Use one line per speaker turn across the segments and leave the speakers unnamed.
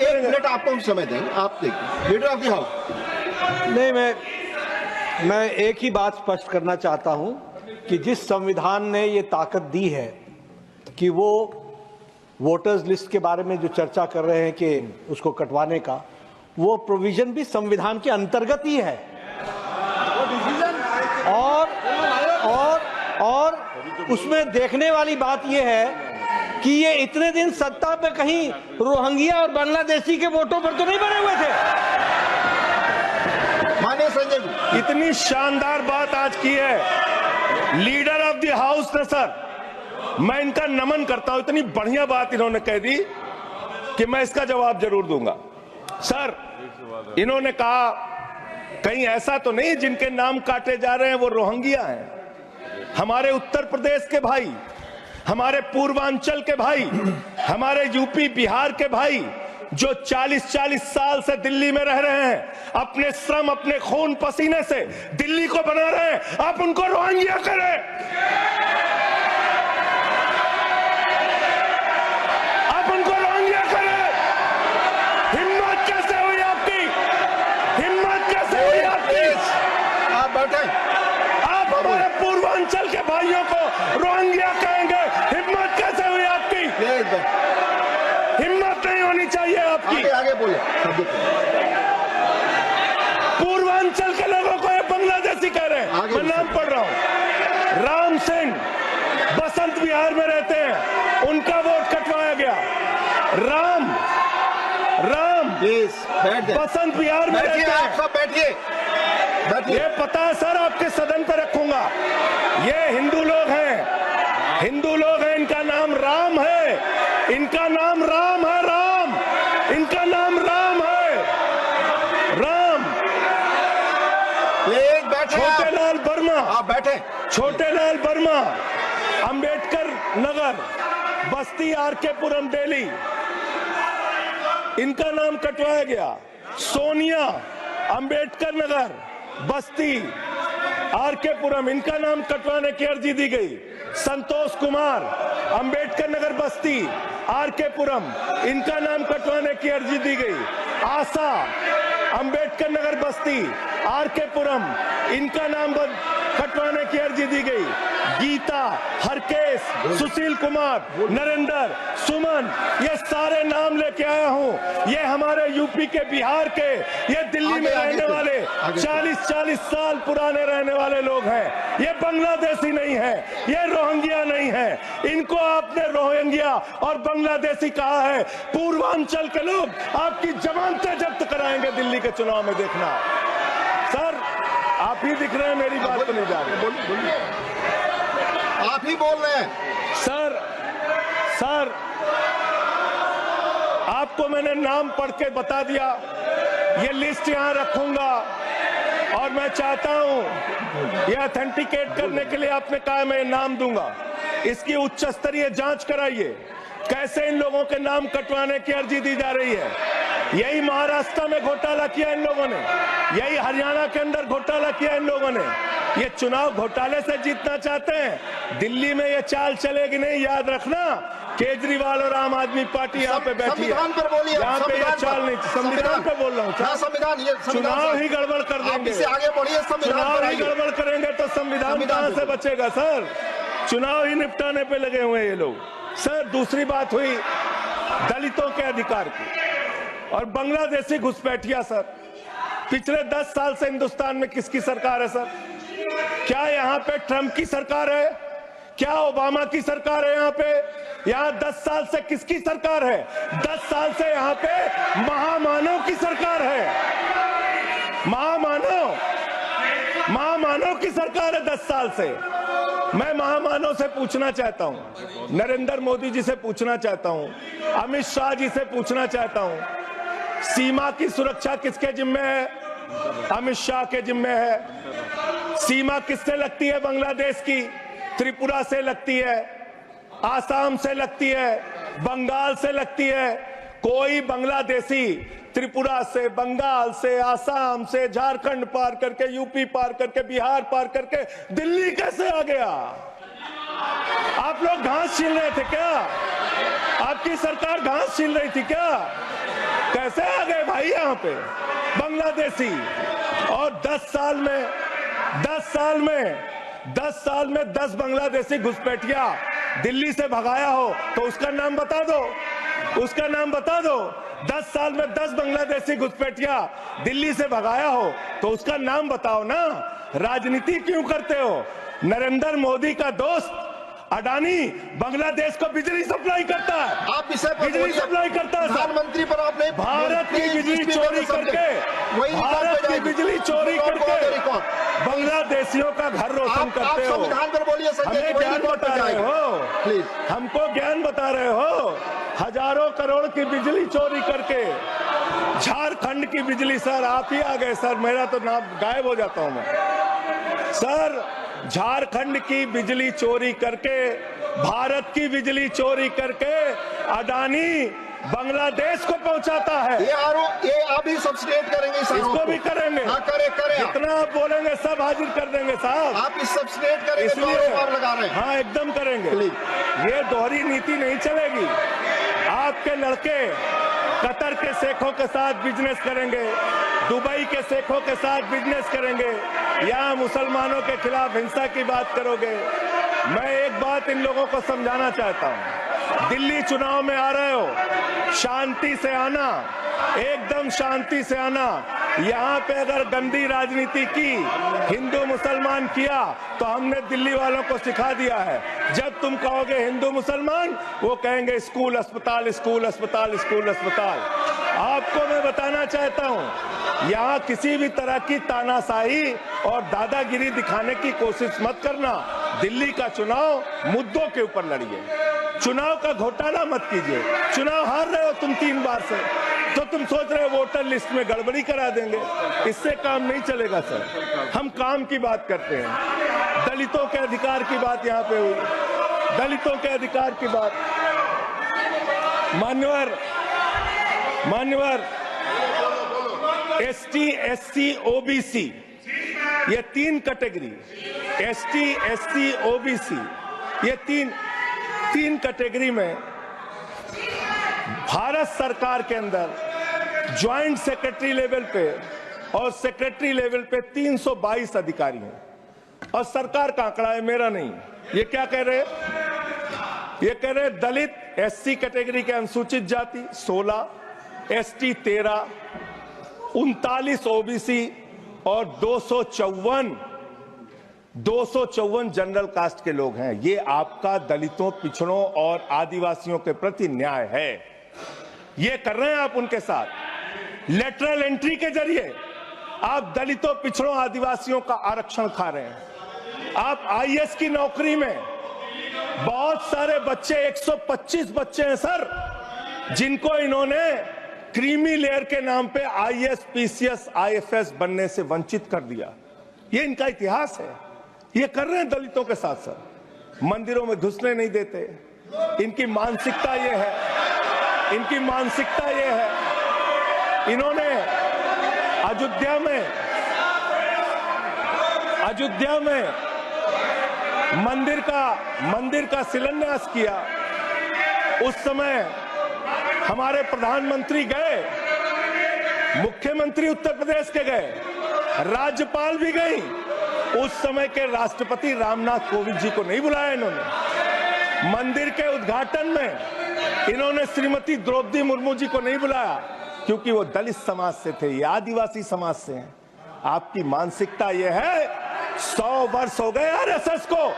एक मिनट आपको हम समय दें, आप देखिए लीडर ऑफ द हाउस।
नहीं, मैं एक ही बात स्पष्ट करना चाहता हूं कि जिस संविधान ने ये ताकत दी है कि वो वोटर्स लिस्ट के बारे में जो चर्चा कर रहे हैं कि उसको कटवाने का, वो प्रोविजन भी संविधान के अंतर्गत ही है। और उसमें देखने वाली बात यह है कि ये इतने दिन सत्ता पे कहीं रोहिंग्या और बांग्लादेशी के वोटों पर तो नहीं बने हुए थे।
माननीय संजय जी,
इतनी शानदार बात आज की है लीडर ऑफ द हाउस ने सर, मैं इनका नमन करता हूं। इतनी बढ़िया बात इन्होंने कह दी कि मैं इसका जवाब जरूर दूंगा। सर, इन्होंने कहा कहीं ऐसा तो नहीं जिनके नाम काटे जा रहे हैं वो रोहिंग्या हैं। हमारे उत्तर प्रदेश के भाई, हमारे पूर्वांचल के भाई, हमारे यूपी बिहार के भाई जो 40-40 साल से दिल्ली में रह रहे हैं, अपने श्रम अपने खून पसीने से दिल्ली को बना रहे हैं, आप उनको रोहिंग्या करें। आप उनको रोहिंग्या करें। हिम्मत कैसे हुई आपकी? हिम्मत कैसे हुई आपकी?
आप बैठे।
आप हमारे पूर्वांचल के भाइयों को रोहिंग्या कहेंगे? हिम्मत कैसे हुई आपकी? हिम्मत नहीं होनी चाहिए आपकी।
आगे बोले।
पूर्वांचल के लोगों को ये बांग्लादेशी कह रहे हैं। मैं नाम पढ़ रहा हूं। राम सिंह बसंत विहार में रहते हैं, उनका वोट कटवाया गया। राम बसंत विहार में रहते हैं।
आप सब बैठिए।
ये पता है सर, आपके सदन पर रखूंगा। ये हिंदू लोग हैं, हिंदू लोग हैं। इनका नाम राम है, इनका नाम राम है। राम, इनका नाम राम है। राम।
एक बैठे।
छोटे लाल वर्मा।
आप बैठे।
छोटे लाल वर्मा, अंबेडकर नगर, बस्ती, आरके पुरम, दिल्ली, इनका नाम कटवाया गया। सोनिया, अंबेडकर नगर, बस्ती, आरके पुरम, इनका नाम कटवाने की अर्जी दी गई। संतोष कुमार, अंबेडकर नगर, बस्ती, आरके पुरम, इनका नाम कटवाने की अर्जी दी गई। आशा, अंबेडकर नगर, बस्ती, आरके पुरम, इनका नाम कटवाने की अर्जी दी गई। गीता, हरकेश, सुशील कुमार, नरेंद्र, सुमन, ये सारे नाम लेके आया हूं। ये हमारे यूपी के, बिहार के, ये दिल्ली में रहने वाले 40-40 साल पुराने रहने वाले लोग हैं। ये बांग्लादेशी नहीं है, ये रोहिंग्या नहीं है। इनको आपने रोहिंग्या और बांग्लादेशी कहा है। पूर्वांचल के लोग आपकी जमानतें जब्त कराएंगे दिल्ली के चुनाव में, देखना। सर, आप ही दिख रहे हैं, मेरी बात तो नहीं जा रही।
बोलिए, आप ही बोल रहे हैं।
सर, आपको मैंने नाम पढ़ के बता दिया। ये लिस्ट यहां रखूंगा और मैं चाहता हूं ये ऑथेंटिकेट करने के लिए आपने कहा मैं नाम दूंगा। इसकी उच्च स्तरीय जांच कराइए, कैसे इन लोगों के नाम कटवाने की अर्जी दी जा रही है। यही महाराष्ट्र में घोटाला किया इन लोगों ने, यही हरियाणा के अंदर घोटाला किया इन लोगों ने। ये चुनाव घोटाले से जीतना चाहते हैं। दिल्ली में ये चाल चलेगी नहीं, याद रखना। केजरीवाल और आम आदमी पार्टी यहाँ पे बैठी है,
संविधान पर बोलिए।
यहाँ पे ये चाल नहीं। संविधान पे बोल रहा हूँ।
संविधान, ये
चुनाव ही गड़बड़ कर देंगे,
आगे बढ़िए।
चुनाव ही गड़बड़ करेंगे तो संविधान कहां से बचेगा सर? चुनाव ही निपटाने पे लगे हुए हैं ये लोग। सर, दूसरी बात हुई दलितों के अधिकार की और बांग्लादेशी घुसपैठिया। सर, पिछले 10 साल से हिंदुस्तान में किसकी सरकार है सर? क्या यहाँ पे ट्रंप की सरकार है? क्या ओबामा की सरकार है? यहाँ पे, यहाँ 10 साल से किसकी सरकार है? 10 साल से यहाँ पे महामानव की सरकार है। महामानव की सरकार है 10 साल से। मैं महामानव से पूछना चाहता हूं, नरेंद्र मोदी जी से पूछना चाहता हूं, अमित शाह जी से पूछना चाहता हूं, सीमा की सुरक्षा किसके जिम्मे है? अमित शाह के जिम्मे है। सीमा किससे लगती है? बांग्लादेश की, त्रिपुरा से लगती है, आसाम से लगती है, बंगाल से लगती है। कोई बांग्लादेशी त्रिपुरा से, बंगाल से, आसाम से, झारखंड पार करके, यूपी पार करके, बिहार पार करके दिल्ली कैसे आ गया? आप लोग घास छील रहे थे क्या? आपकी सरकार घास छील रही थी क्या? यहाँ पे बांग्लादेशी। और 10 साल में 10 बांग्लादेशी घुसपैठिया दिल्ली से भगाया हो तो उसका नाम बता दो, उसका नाम बता दो। 10 साल में 10 बांग्लादेशी घुसपैठिया दिल्ली से भगाया हो तो उसका नाम बताओ ना। राजनीति क्यों करते हो? नरेंद्र मोदी का दोस्त अडानी बांग्लादेश को बिजली सप्लाई करता है,
आप विषय पर
बिजली सप्लाई करता है।
प्रधानमंत्री पर आपने
भारत की बिजली चोरी करके, भारत की बिजली चोरी करके बांग्लादेशियों का घर रोशन करते हो।
संविधान पर बोलिए,
हमें ज्ञान बता रहे हो,
प्लीज
हमको ज्ञान बता रहे हो। हजारों करोड़ की बिजली चोरी करके झारखंड की बिजली, सर आप ही आ गए सर, मेरा तो नाम गायब हो जाता हूं मैं। सर झारखंड की बिजली चोरी करके, भारत की बिजली चोरी करके अडानी बांग्लादेश को पहुंचाता है।
ये आप ही सब्सिडेट करेंगे,
इसको भी करेंगे।
हाँ, करें
जितना आप बोलेंगे सब हाजिर कर देंगे साहब।
आप इस सब्सिडेट करेंगे,
इसलिए
आप लगा रहे हैं।
हाँ एकदम करेंगे। ये दोहरी नीति नहीं चलेगी। आपके लड़के कतर के शेखों के साथ बिजनेस करेंगे, दुबई के शेखों के साथ बिजनेस करेंगे, यहाँ मुसलमानों के खिलाफ हिंसा की बात करोगे। मैं एक बात इन लोगों को समझाना चाहता हूँ, दिल्ली चुनाव में आ रहे हो, शांति से आना, एकदम शांति से आना। यहाँ पे अगर गंदी राजनीति की, हिंदू मुसलमान किया तो हमने दिल्ली वालों को सिखा दिया है। जब तुम कहोगे हिंदू मुसलमान, वो कहेंगे स्कूल अस्पताल, स्कूल अस्पताल, स्कूल अस्पताल। आपको मैं बताना चाहता हूँ, यहाँ किसी भी तरह की तानाशाही और दादागिरी दिखाने की कोशिश मत करना। दिल्ली का चुनाव मुद्दों के ऊपर लड़िए, चुनाव का घोटाला मत कीजिए। चुनाव हार रहे हो तुम 3 बार से, तो तुम सोच रहे हो वोटर लिस्ट में गड़बड़ी करा देंगे। इससे काम नहीं चलेगा सर। हम काम की बात करते हैं, दलितों के अधिकार की बात यहाँ पे हुई, दलितों के अधिकार की बात। मान्यवर एसटी, एससी, ओबीसी, ये 3 कैटेगरी, एसटी, एससी, ओबीसी, ये तीन कैटेगरी में भारत सरकार के अंदर ज्वाइंट सेक्रेटरी लेवल पे और सेक्रेटरी लेवल पे 322 अधिकारी हैं। और सरकार का आंकड़ा है, मेरा नहीं। ये क्या कह रहे हैं? ये कह रहे हैं दलित, एससी कैटेगरी के अनुसूचित जाति 16, एसटी 13, 39 ओबीसी और 254 जनरल कास्ट के लोग हैं। ये आपका दलितों, पिछड़ों और आदिवासियों के प्रति न्याय है। ये कर रहे हैं आप उनके साथ। लेटरल एंट्री के जरिए आप दलितों, पिछड़ों, आदिवासियों का आरक्षण खा रहे हैं। आप आईएएस की नौकरी में बहुत सारे बच्चे, 125 बच्चे हैं सर, जिनको इन्होंने क्रीमी लेयर के नाम पे आईएएस, पीसीएस, आईएफएस बनने से वंचित कर दिया। ये इनका इतिहास है। ये कर रहे हैं दलितों के साथ सर। मंदिरों में घुसने नहीं देते। इनकी मानसिकता ये है, इनकी मानसिकता ये है। इन्होंने अयोध्या में मंदिर का शिलान्यास किया। उस समय हमारे प्रधानमंत्री गए, मुख्यमंत्री उत्तर प्रदेश के गए, राज्यपाल भी गई। उस समय के राष्ट्रपति रामनाथ कोविंद जी को नहीं बुलाया इन्होंने। मंदिर के उद्घाटन में इन्होंने श्रीमती द्रौपदी मुर्मू जी को नहीं बुलाया, क्योंकि वो दलित समाज से थे, ये आदिवासी समाज से हैं। आपकी मानसिकता ये है। 100 वर्ष हो गए आरएसएस को,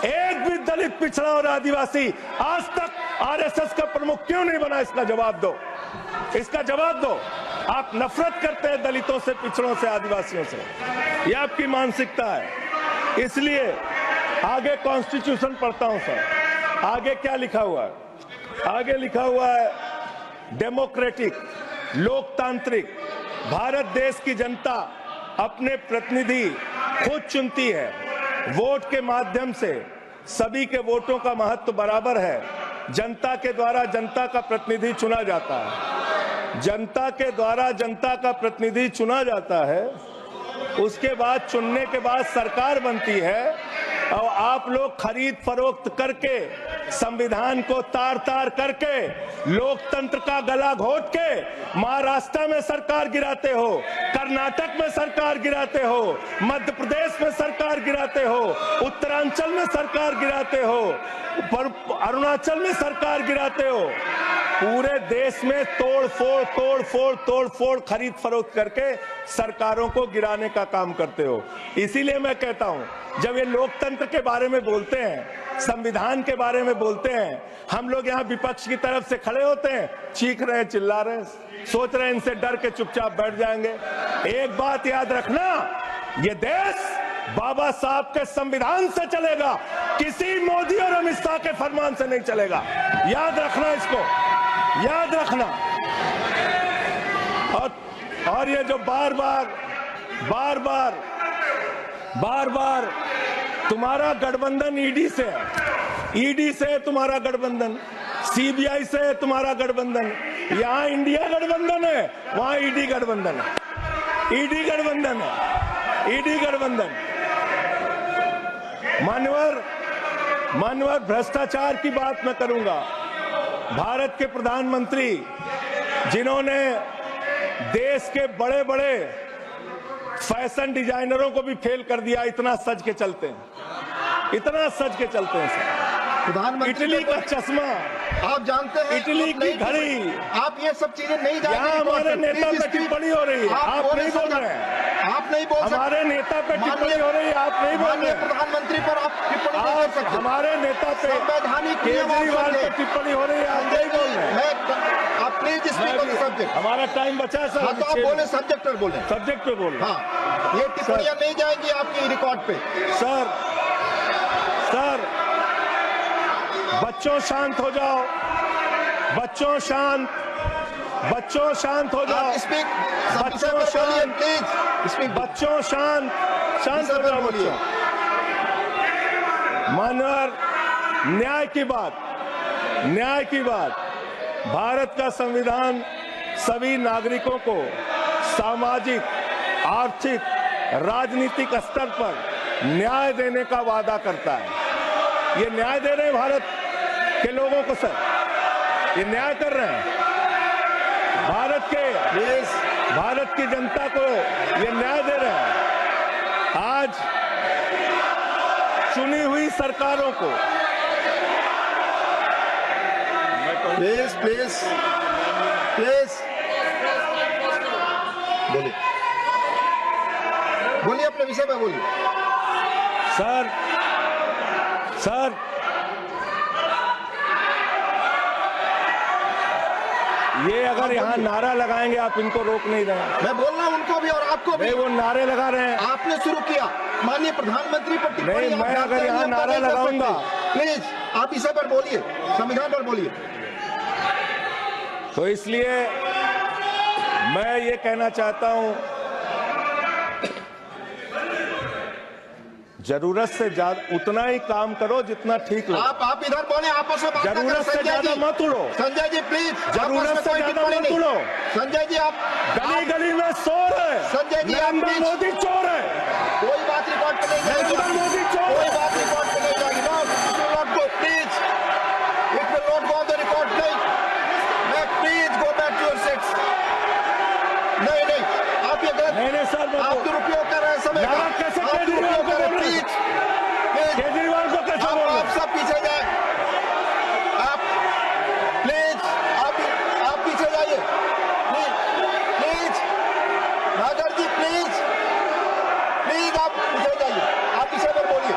एक भी दलित, पिछड़ा और आदिवासी आज तक आरएसएस का प्रमुख क्यों नहीं बना? इसका जवाब दो, इसका जवाब दो। आप नफरत करते हैं दलितों से, पिछड़ों से, आदिवासियों से। ये आपकी मानसिकता है। इसलिए आगे कॉन्स्टिट्यूशन पढ़ता हूं सर। आगे क्या लिखा हुआ है? आगे लिखा हुआ है डेमोक्रेटिक, लोकतांत्रिक भारत देश की जनता अपने प्रतिनिधि खुद चुनती है। वोट के माध्यम से सभी के वोटों का महत्व बराबर है। जनता के द्वारा जनता का प्रतिनिधि चुना जाता है। जनता के द्वारा जनता का प्रतिनिधि चुना जाता है। उसके बाद चुनने के बाद सरकार बनती है। और आप लोग खरीद फरोख्त करके, संविधान को तार तार करके, लोकतंत्र का गला घोट के महाराष्ट्र में सरकार गिराते हो, कर्नाटक में सरकार गिराते हो, मध्य प्रदेश में सरकार गिराते हो, उत्तरांचल में सरकार गिराते हो, अरुणाचल में सरकार गिराते हो। पूरे देश में तोड़ फोड़ खरीद फरोख्त करके सरकारों को गिराने का काम करते हो। इसीलिए मैं कहता हूं, जब ये लोकतंत्र के बारे में बोलते हैं, संविधान के बारे में बोलते हैं, हम लोग यहाँ विपक्ष की तरफ से खड़े होते हैं, चीख रहे हैं, चिल्ला रहे हैं, सोच रहे हैं इनसे डर के चुपचाप बैठ जाएंगे। एक बात याद रखना, ये देश बाबा साहब के संविधान से चलेगा, किसी मोदी और अमित शाह के फरमान से नहीं चलेगा। याद रखना, इसको याद रखना। और ये जो बार बार तुम्हारा गठबंधन ईडी से है, ईडी से तुम्हारा गठबंधन, सीबीआई से तुम्हारा गठबंधन, यहाँ इंडिया गठबंधन है, वहां ईडी गठबंधन है, ईडी गठबंधन है, ईडी गठबंधन। मानवर भ्रष्टाचार की बात मैं करूंगा। भारत के प्रधानमंत्री, जिन्होंने देश के बड़े बड़े फैशन डिजाइनरों को भी फेल कर दिया, इतना सज के चलते हैं, इतना सज के चलते हैं सर।
प्रधानमंत्री
इटली का चश्मा,
आप जानते हैं,
इटली की घड़ी,
आप ये सब चीजें नहीं जानते।
यहाँ हमारे नेता पे टिप्पणी हो रही है, आप नहीं बोल रहे हैं,
आप नहीं बोल सकते।
हमारे नेता पे टिप्पणी हो रही है, आप नहीं बोल रहे हैं।
प्रधानमंत्री पर आप टिप्पणी नहीं कर सकते।
हमारे नेता पे
संवैधानिक
केजरीवाल पे टिप्पणी हो रही है, आप नहीं बोल रहे हैं।
आप please speak on the subject.
हमारा टाइम बचा है सर।
हाँ, तो आप बोले, सब्जेक्ट पर बोले,
सब्जेक्ट पे बोले।
हाँ, ये टिप्पणियां नहीं जाएंगी आपकी रिकॉर्ड पे।
सर बच्चों शांत हो जाओ, बच्चों शांत हो जाओ, बच्चों शांत,
प्लीज,
बच्चों शांत हो जाओ बच्चों। मानवर, न्याय की बात, भारत का संविधान सभी नागरिकों को सामाजिक, आर्थिक, राजनीतिक स्तर पर न्याय देने का वादा करता है। ये न्याय दे रहे हैं भारत के लोगों को सर, ये न्याय कर रहे हैं भारत की जनता को, ये न्याय दे रहे हैं। आज चुनी हुई सरकारों को
प्लीज बोलिए, अपने विषय में बोलिए।
सर ये अगर यहाँ नारा लगाएंगे, आप इनको रोक नहीं देंगे।
मैं बोल रहा हूँ उनको भी और आपको भी।
वो नारे लगा रहे हैं,
आपने शुरू किया, माननीय प्रधानमंत्री पर टिप्पणी।
नहीं, मैं अगर यहाँ नारा लगाऊंगा,
प्लीज आप इसे पर बोलिए, संविधान पर बोलिए।
तो इसलिए मैं ये कहना चाहता हूं, जरूरत से ज्यादा उतना ही काम करो जितना ठीक लगे।
आप इधर बोले, आपस में बात ना करें।
जरूरत से ज्यादा मत उड़ो।
संजय जी प्लीज,
जरूरत से ज्यादा मत उड़ो।
संजय जी आप
गली में चोर है।
संजय जी,
नरेंद्र मोदी चोर है।
कोई बात रिकॉर्ड पे नहीं जाएगी।
नरेंद्र मोदी चोर,
कोई बात रिकॉर्ड पे नहीं जाएगी। Not go, please, it will not go on the record. नहीं, please go back to your seats. नहीं, आप ये गलत,
नहीं सर,
आप दुरुपयोग कर रहे हैं समय का।
कैसे केजरीवाल को बोल रहे हैं? केजरीवाल को कैसे बोल रहे हैं?
आप सब पीछे जाए, आप प्लीज, आप पीछे जाइए, प्लीज नागर जी, प्लीज आप पीछे जाइए, आप पीछे पर बोलिए।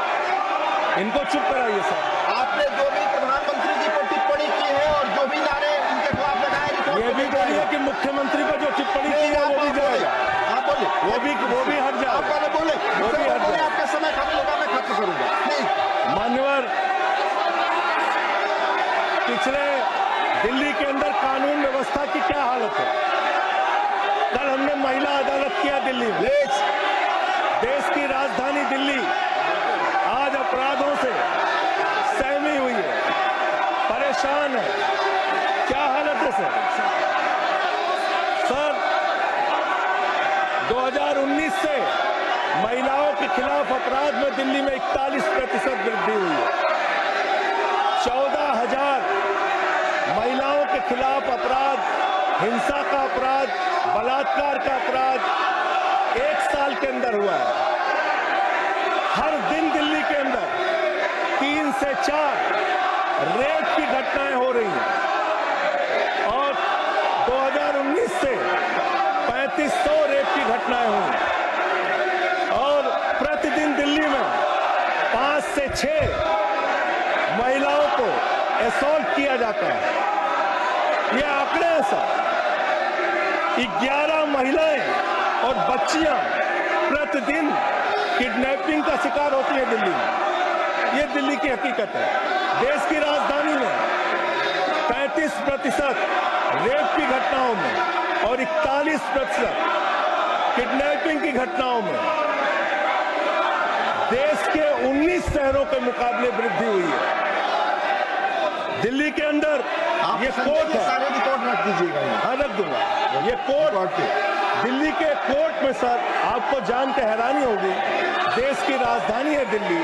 इनको चुप कराइए सर।
आपने जो भी प्रधानमंत्री जी पर टिप्पणी की है और जो भी नारे इनके खिलाफ लगाए,
ये भी बोलिए कि मुख्यमंत्री पर जो टिप्पणी की है वो भी जाएगा।
आप बोलिए,
वो भी हट जाए।
आप पहले बोले,
वो भी हट जाए।
आपका समय खाली होगा, मैं खत्म करूंगा। प्लीज
मान्यवर, पिछले दिल्ली के अंदर कानून व्यवस्था की क्या हालत है? कल हमने महिला अदालत किया दिल्ली में। देश की राजधानी दिल्ली आज अपराधों से सहमी हुई है, परेशान है। क्या हालत है सर? 2019 से महिलाओं के खिलाफ अपराध में दिल्ली में 41% वृद्धि हुई है। 14,000 महिलाओं के खिलाफ अपराध, हिंसा का अपराध, बलात्कार का अपराध 1 साल के अंदर हुआ है। हर दिन दिल्ली के अंदर 3 से 4 रेप की घटनाएं हो रही हैं और 2019 से 3500 रेप की घटनाएं हुई और प्रतिदिन दिल्ली में 5 से 6 महिलाओं को असॉल्ट किया जाता है। ये आंकड़े हैं सर। 11 महिलाएं और बच्चियां प्रतिदिन किडनैपिंग का शिकार होती है दिल्ली में। ये दिल्ली की हकीकत है। देश की राजधानी में 35% रेप की घटनाओं में और 41% किडनैपिंग की घटनाओं में देश के 19 शहरों के मुकाबले वृद्धि हुई है। दिल्ली के अंदर ये कोर्ट है,
सारे रिकॉर्ड रख दीजिएगा।
हाँ रख दूंगा। ये कोर्ट दिल्ली के कोर्ट में सर आपको जान के हैरानी होगी, देश की राजधानी है दिल्ली,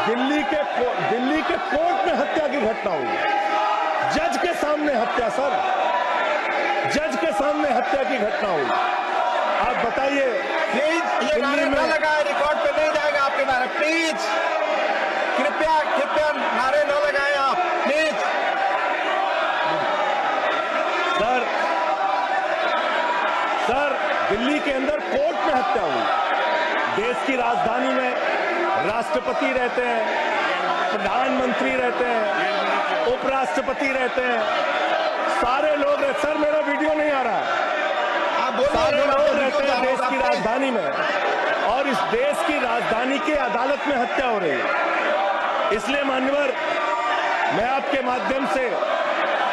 दिल्ली के कोर्ट में हत्या की घटना हुई। जज के सामने हत्या सर, जज के सामने हत्या की घटना हुई। आप बताइए
प्लीज ये नारे न लगाए, रिकॉर्ड पे नहीं जाएगा आपके नारे। प्लीज कृपया नारे न लगाएं आप, प्लीज।
सर दिल्ली के अंदर कोर्ट में हत्या हुई। देश की राजधानी में राष्ट्रपति रहते हैं, प्रधानमंत्री रहते हैं, उपराष्ट्रपति रहते हैं, सारे लोग रहते। सर मेरा वीडियो नहीं आ रहा। सारे लोग रहते हैं देश की राजधानी में और इस देश की राजधानी की अदालत में हत्या हो रही है। इसलिए मान्यवर, मैं आपके माध्यम से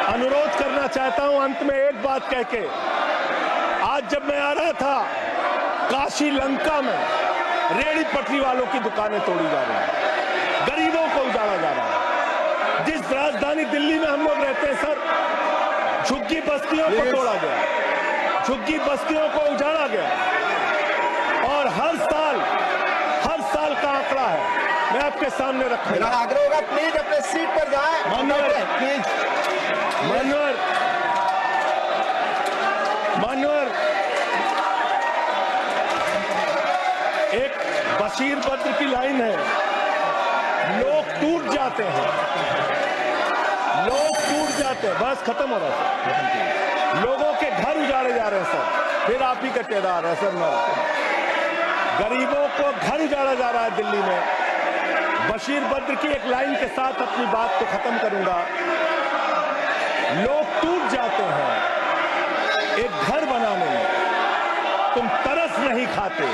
अनुरोध करना चाहता हूं अंत में एक बात कह के। आज जब मैं आ रहा था, काशी लंका में रेहड़ी पटरी वालों की दुकानें तोड़ी जा रही हैं, गरीबों को उजाड़ा जा रहा है। जिस राजधानी दिल्ली में हम लोग रहते हैं सर, झुग्गी बस्तियों को तोड़ा गया, झुग्गी बस्तियों को उजाड़ा गया और हर साल का आंकड़ा है, मैं आपके सामने रखूंगा।
मेरा आग्रह होगा प्लीज अपने सीट पर जाएं। प्लीज
मान्यवर, एक बशीर बद्र की लाइन है, लोग टूट जाते हैं, लोग टूट जाते हैं। बस खत्म हो रहा है। लोगों के घर उजाड़े जा रहे हैं सर, फिर आप ही का चेहरा आ रहा है सर। गरीबों को घर उजाड़ा जा रहा है दिल्ली में। बशीर बद्र की एक लाइन के साथ अपनी बात को खत्म करूंगा। लोग टूट जाते हैं एक घर बनाने में, तुम तरस नहीं खाते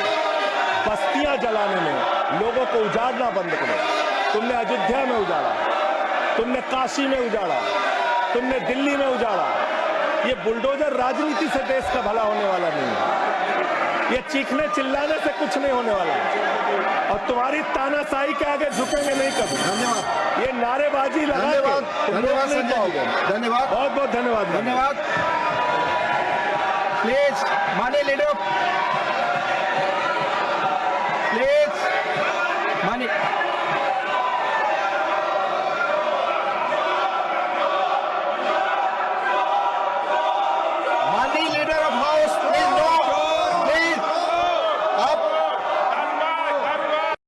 बस्तियां जलाने में। लोगों को उजाड़ना बंद करो। तुमने अयोध्या में उजाड़ा, तुमने काशी में उजाड़ा, तुमने दिल्ली में उजाड़ा। ये बुलडोजर राजनीति से देश का भला होने वाला नहीं है। ये चीखने चिल्लाने से कुछ नहीं होने वाला है और तुम्हारी तानाशाही के आगे झुकेंगे नहीं कभी।
धन्यवाद।
ये नारेबाजी लगा के तुम रोक नहीं पाओगे।
धन्यवाद,
बहुत बहुत धन्यवाद।
धन्यवाद। प्लीज माननीय लीडर